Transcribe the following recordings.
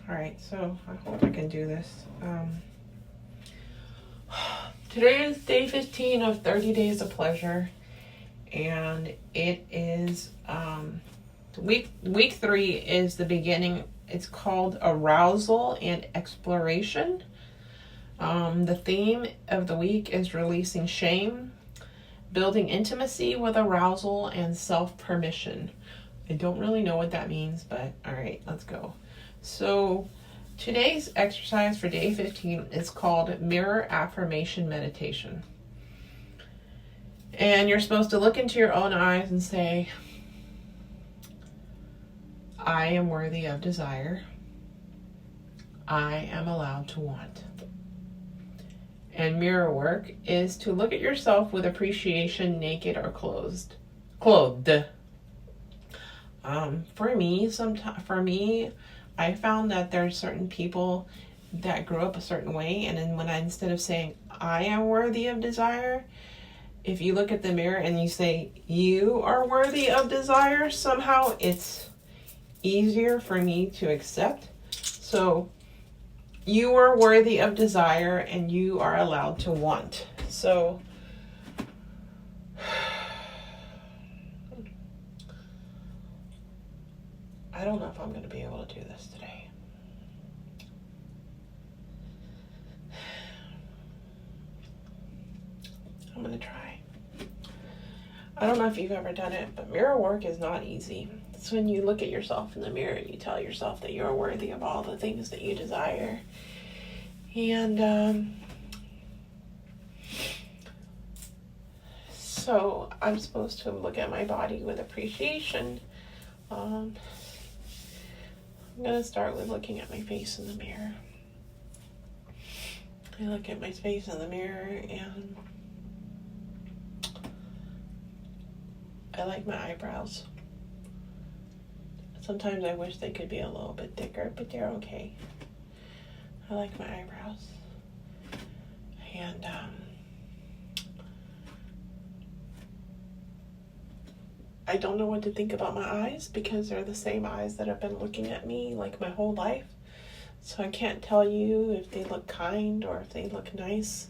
All right, so I hope I can do this. Today is day 15 of 30 Days of Pleasure, and it is week 3 is the beginning. It's called Arousal and Exploration. The theme of the week is releasing shame, building intimacy with arousal, and self-permission. I don't really know what that means, but all right, let's go. So today's exercise for day 15 is called Mirror Affirmation Meditation. And you're supposed to look into your own eyes and say, I am worthy of desire. I am allowed to want. And mirror work is to look at yourself with appreciation, naked or clothed. For me, I found that there's certain people that grew up a certain way, and then instead of saying I am worthy of desire, if you look at the mirror and you say you are worthy of desire, somehow it's easier for me to accept. So you are worthy of desire and you are allowed to want. So I don't know if I'm going to be able to do this today. I'm going to try. I don't know if you've ever done it, but mirror work is not easy. It's when you look at yourself in the mirror and you tell yourself that you're worthy of all the things that you desire. And so I'm supposed to look at my body with appreciation. I'm going to start with looking at my face in the mirror. I look at my face in the mirror and I like my eyebrows. Sometimes I wish they could be a little bit thicker, but they're okay. I like my eyebrows. And I don't know what to think about my eyes because they're the same eyes that have been looking at me like my whole life. So I can't tell you if they look kind or if they look nice.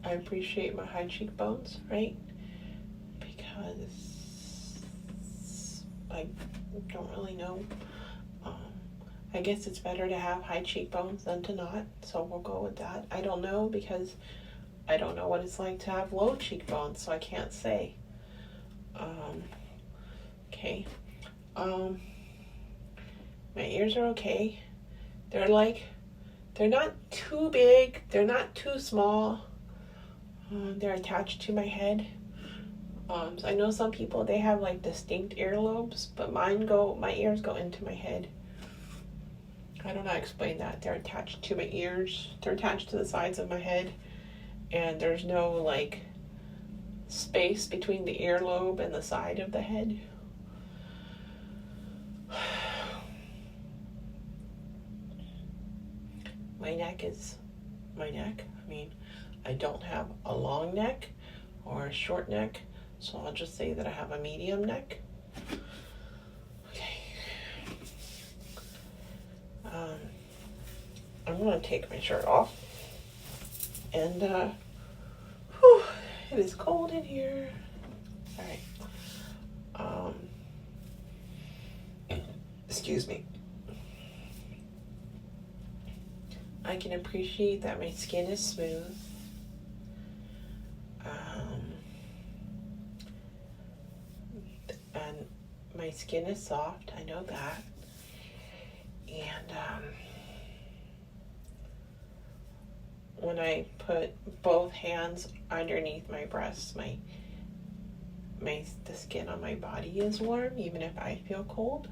I appreciate my high cheekbones, right? Because I don't really know. I guess it's better to have high cheekbones than to not, so we'll go with that. I don't know because I don't know what it's like to have low cheekbones, so I can't say. Okay. My ears are okay. They're not too big, they're not too small. They're attached to my head. So I know some people, they have like distinct earlobes, but my ears go into my head. I don't know how to explain that. They're attached to my ears. They're attached to the sides of my head. And there's no like space between the earlobe and the side of the head. My neck. I mean, I don't have a long neck or a short neck, so I'll just say that I have a medium neck. Okay. I'm going to take my shirt off. And, it is cold in here. All right. Excuse me. I can appreciate that my skin is smooth. And my skin is soft. I know that. And when I put both hands underneath my breasts, the skin on my body is warm, even if I feel cold.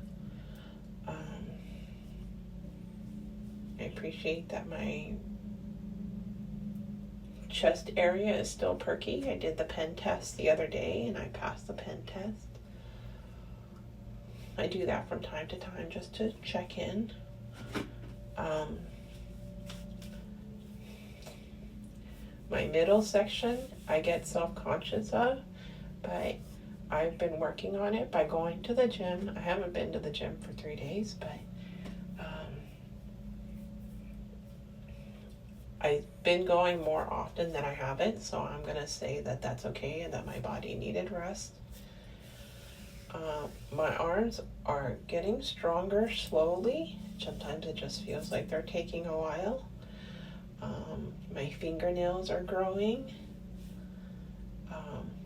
I appreciate that my chest area is still perky. I did the pen test the other day and I passed the pen test. I do that from time to time just to check in. my middle section I get self-conscious of, but I've been working on it by going to the gym. I haven't been to the gym for 3 days, but I've been going more often than I haven't, so I'm going to say that that's okay and that my body needed rest. My arms are getting stronger slowly. Sometimes it just feels like they're taking a while. My fingernails are growing.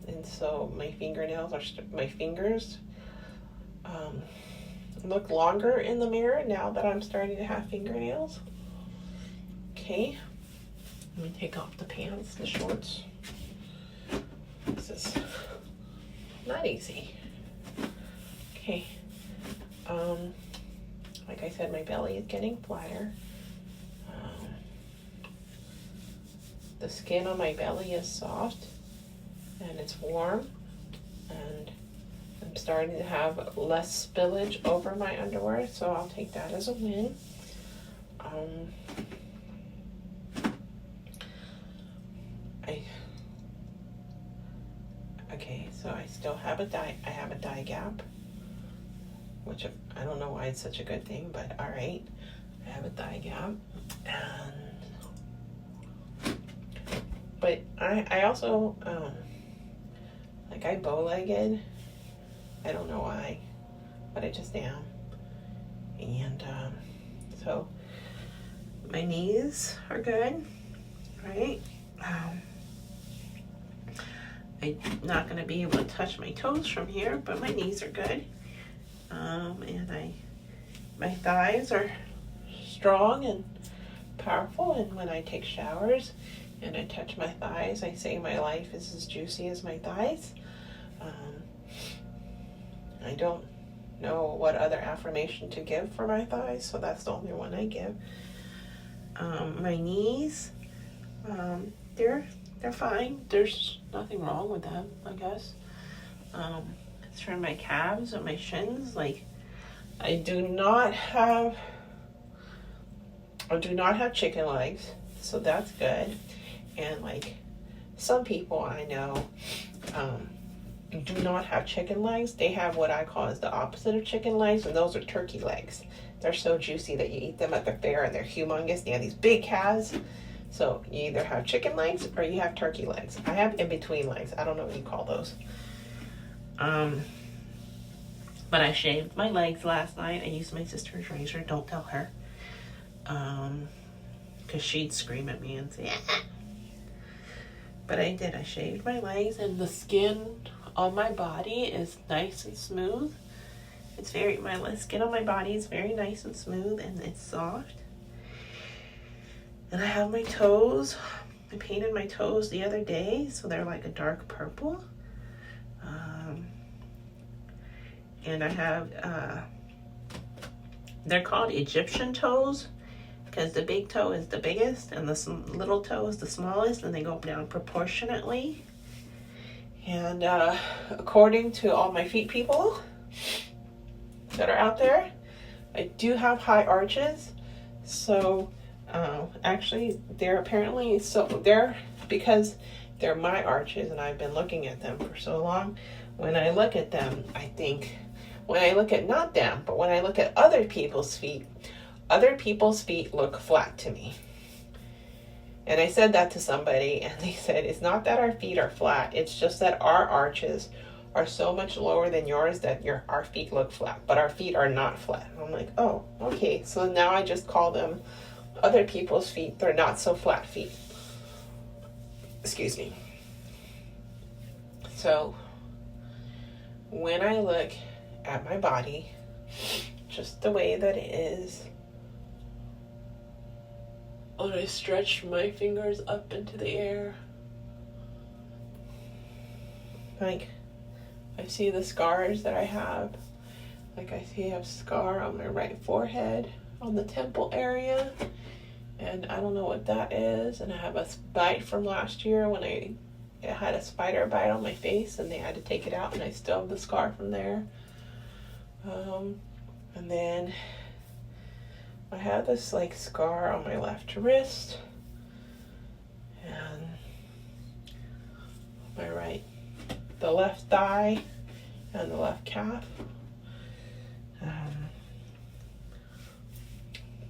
And so my fingers look longer in the mirror now that I'm starting to have fingernails. Okay, let me take off the pants, the shorts. This is not easy. Okay, like I said, my belly is getting flatter. The skin on my belly is soft and it's warm, and I'm starting to have less spillage over my underwear, so I'll take that as a win. Okay, so I still have a dye gap, which I don't know why it's such a good thing, but all right, I have a thigh gap, but I also like I bow-legged. I don't know why, but I just am, and so my knees are good, right? I'm not going to be able to touch my toes from here, but my knees are good. And my thighs are strong and powerful, and when I take showers and I touch my thighs, I say my life is as juicy as my thighs. I don't know what other affirmation to give for my thighs, so that's the only one I give. My knees, they're fine. There's nothing wrong with them, I guess. As for my calves and my shins, like I do not have chicken legs, so that's good. And like some people I know do not have chicken legs. They have what I call is the opposite of chicken legs, and those are turkey legs. They're so juicy that you eat them at the fair, and they're humongous. They have these big calves. So you either have chicken legs or you have turkey legs. I have in-between legs. I don't know what you call those. But I shaved my legs last night. I used my sister's razor. Don't tell her. Because she'd scream at me and say, ah. But I did. I shaved my legs, and the skin on my body is nice and smooth. My skin on my body is very nice and smooth, and it's soft. And I have my toes. I painted my toes the other day, so they're like a dark purple. And I have, they're called Egyptian toes because the big toe is the biggest and the little toe is the smallest, and they go down proportionately. And according to all my feet people that are out there, I do have high arches. So actually they're apparently, because they're my arches and I've been looking at them for so long, when I look at them, I think, when I look at not them, but when I look at other people's feet look flat to me. And I said that to somebody, and they said, it's not that our feet are flat, it's just that our arches are so much lower than yours that our feet look flat, but our feet are not flat. And I'm like, oh, okay. So now I just call them other people's feet. They're not so flat feet. Excuse me. So when I look at my body, just the way that it is, and I stretch my fingers up into the air, like I see the scars that I have. Like I see I have a scar on my right forehead, on the temple area, and I don't know what that is. And I have a bite from last year when I had a spider bite on my face and they had to take it out, and I still have the scar from there. And then I have this like scar on my left wrist, and the left thigh and the left calf.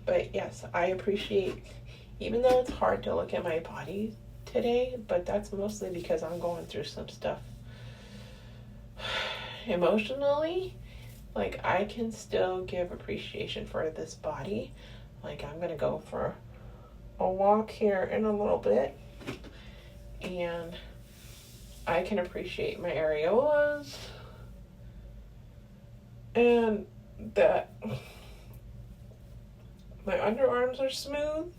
But yes, I appreciate, even though it's hard to look at my body today, but that's mostly because I'm going through some stuff emotionally. Like, I can still give appreciation for this body. Like, I'm gonna go for a walk here in a little bit, and I can appreciate my areolas, and that my underarms are smooth,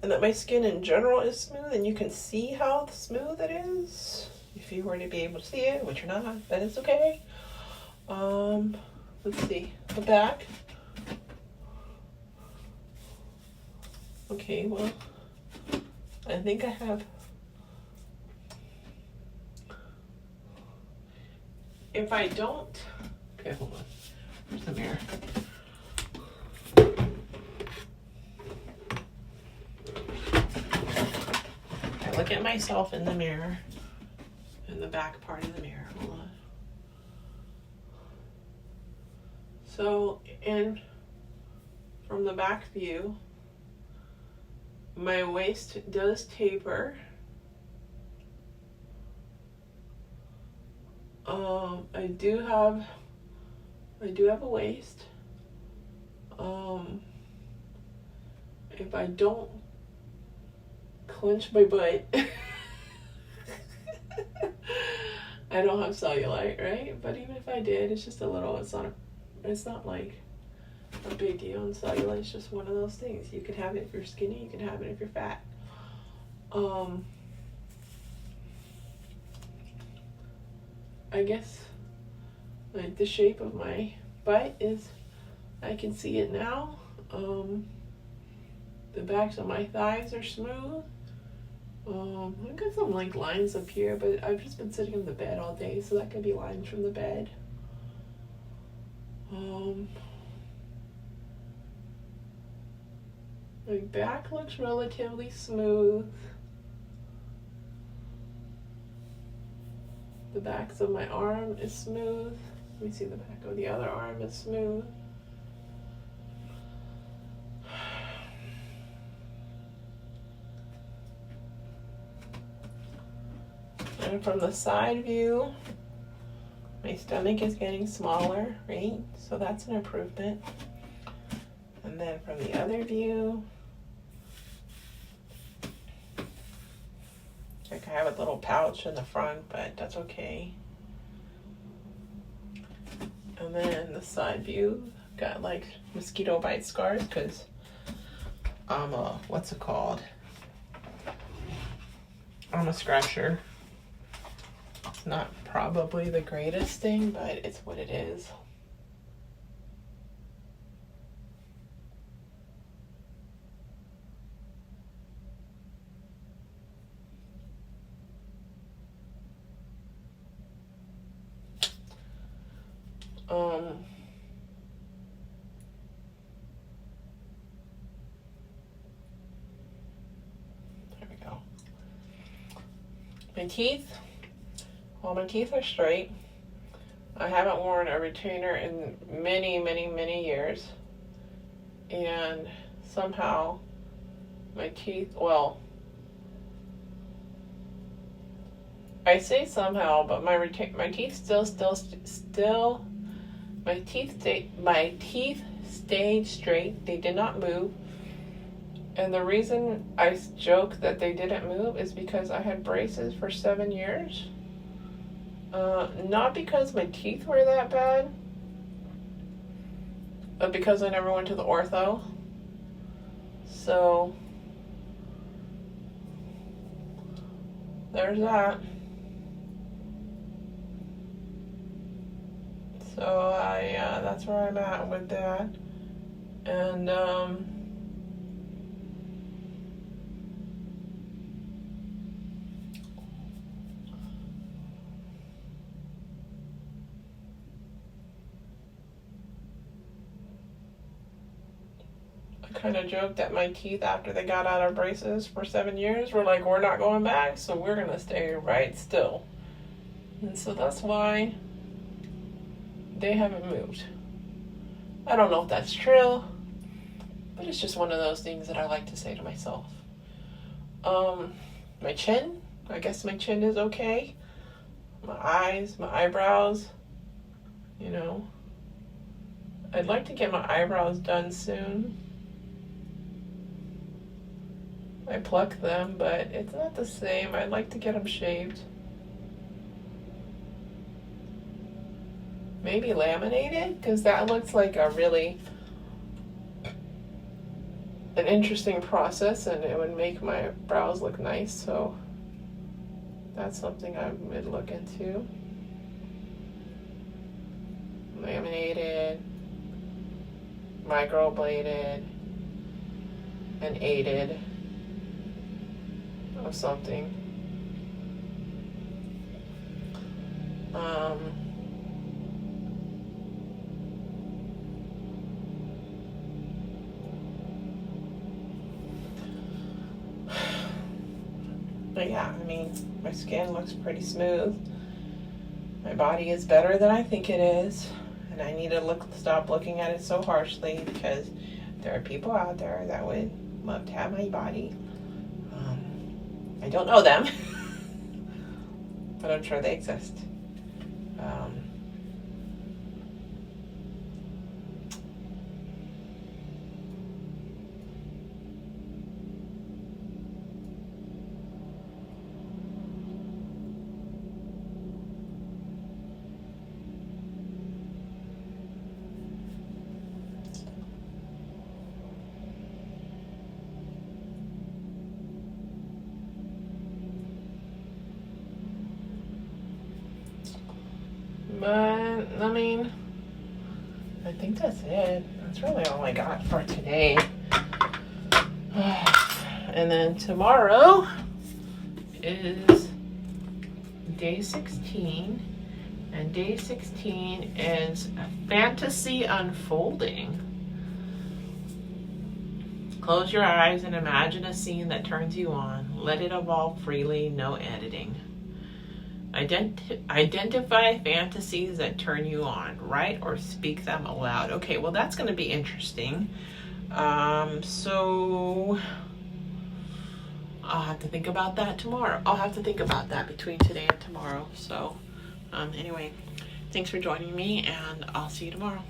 and that my skin in general is smooth, and you can see how smooth it is. If you were to be able to see it, which you're not, that is okay. Let's see, the back. Okay, well, I think I have, if I don't, okay, hold on, where's the mirror? I look at myself in the mirror, in the back part of the mirror, hold on. So, from the back view, my waist does taper. I do have a waist. If I don't clench my butt, I don't have cellulite, right? But even if I did, it's just a little. It's not like a big deal. And cellulite's just one of those things. You can have it if you're skinny. You can have it if you're fat. I guess like the shape of my butt is, I can see it now. The backs of my thighs are smooth. I've got some like lines up here, but I've just been sitting in the bed all day, so that could be lines from the bed. My back looks relatively smooth. The backs of my arm is smooth. Let me see, the back of the other arm is smooth. And from the side view, my stomach is getting smaller, right? So that's an improvement. And then from the other view, like I have a little pouch in the front, but that's okay. And then the side view, got like mosquito bite scars because I'm a, what's it called? I'm a scratcher. It's not probably the greatest thing, but it's what it is. There we go. My teeth, well, my teeth are straight. I haven't worn a retainer in many, many, many years. And somehow my teeth, well, I say somehow, but my teeth stayed straight. They did not move. And the reason I joke that they didn't move is because I had braces for 7 years. Not because my teeth were that bad, but because I never went to the ortho. So there's that. So that's where I'm at with that. And I kind of joked that my teeth, after they got out of braces for 7 years, were like, we're not going back, so we're going to stay right still. And so that's why they haven't moved. I don't know if that's true, but it's just one of those things that I like to say to myself. My chin, I guess my chin is okay. My eyes, my eyebrows, you know. I'd like to get my eyebrows done soon. I pluck them, but it's not the same. I'd like to get them shaved. Maybe laminated, because that looks like a really an interesting process, and it would make my brows look nice. So that's something I would look into. Laminated, microbladed, and aided of something. But yeah, I mean, my skin looks pretty smooth. My body is better than I think it is. And I need to stop looking at it so harshly, because there are people out there that would love to have my body. I don't know them, but I'm sure they exist. But, I mean, I think that's it. That's really all I got for today. And then tomorrow is day 16. And day 16 is fantasy unfolding. Close your eyes and imagine a scene that turns you on. Let it evolve freely, no editing. Identify fantasies that turn you on. Write or speak them aloud. Okay, well, that's going to be interesting. So I'll have to think about that tomorrow. I'll have to think about that between today and tomorrow. So anyway, thanks for joining me, and I'll see you tomorrow.